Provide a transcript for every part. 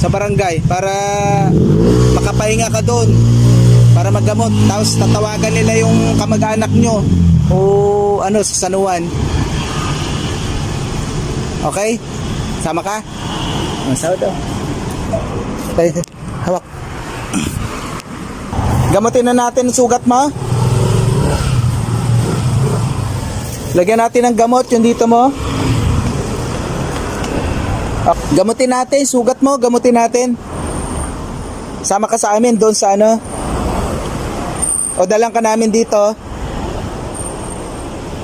sa barangay para makapahinga ka doon, para maggamot. Tapos tatawagan nila yung kamag-anak nyo o ano sa San Juan. Okay? Sama ka? Sama daw. Tayo, hawak. Gamutin na natin ang sugat mo. Lagyan natin ng gamot yung dito mo. Gamutin natin, sugat mo, gamutin natin. Sama ka sa amin doon sa ano. O dalang ka namin dito.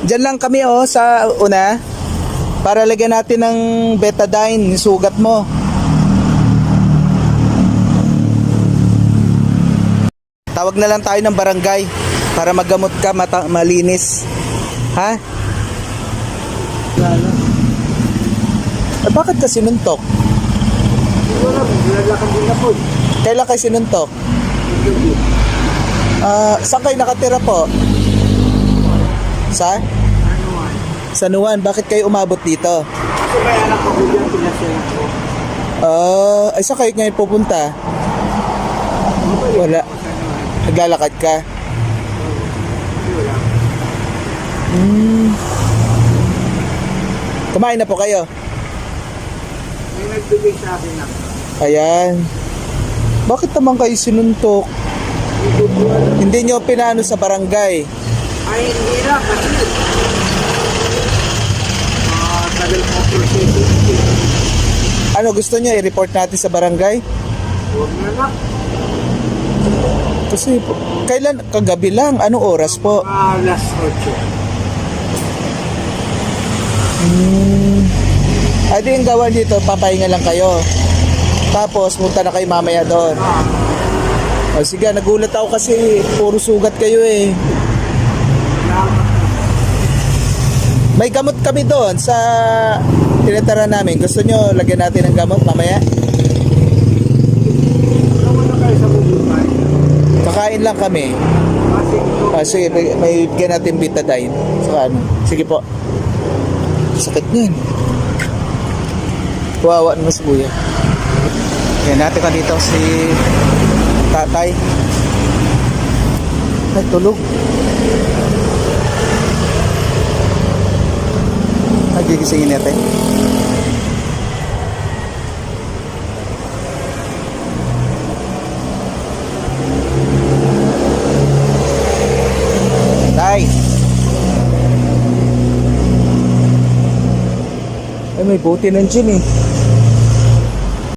Diyan lang kami sa una. Para lagyan natin ng betadine yung sugat mo. Tawag na lang tayo ng barangay para maggamot ka, malinis. Ha? Bakit ka sinuntok? Kailan kayo sinuntok? Saan kayo nakatira po? Sa? San Juan. Bakit kayo umabot dito? Kasi may anak ko dyan, pinasyalan ko. Ay saan kayo ngayon pupunta? Wala. Naglalakad ka? Wala. Kumain na po kayo? May nagbigay sa akin lang. Ayan. Bakit naman kayo sinuntok? Hindi nyo pinano sa barangay? Ay, hindi na. Kasi tagal mo proseso. Ano gusto nyo i-report natin sa barangay? Huwag na lang. Kasi kailan? Kagabi lang. Anong oras po? Last 8. Adi yung gawa dito, papahinga lang kayo. Tapos punta na kayo mamaya doon. O sige, nagulat ako kasi puro sugat kayo eh. May gamot kami doon sa tinitira namin. Gusto nyo lagyan natin ng gamot mamaya? Ano na kayo sa bubuhay? Kakain lang kami. Kasi ito. Sige, may bigyan natin betadine. Saka ano? Sige po. Sakit niyan. Wawa naman si Kuya. Yan natin ka dito si tatay. Ay, tulog. Ay, gigisingin natin. Tay! Ay, may buti nandiyan eh.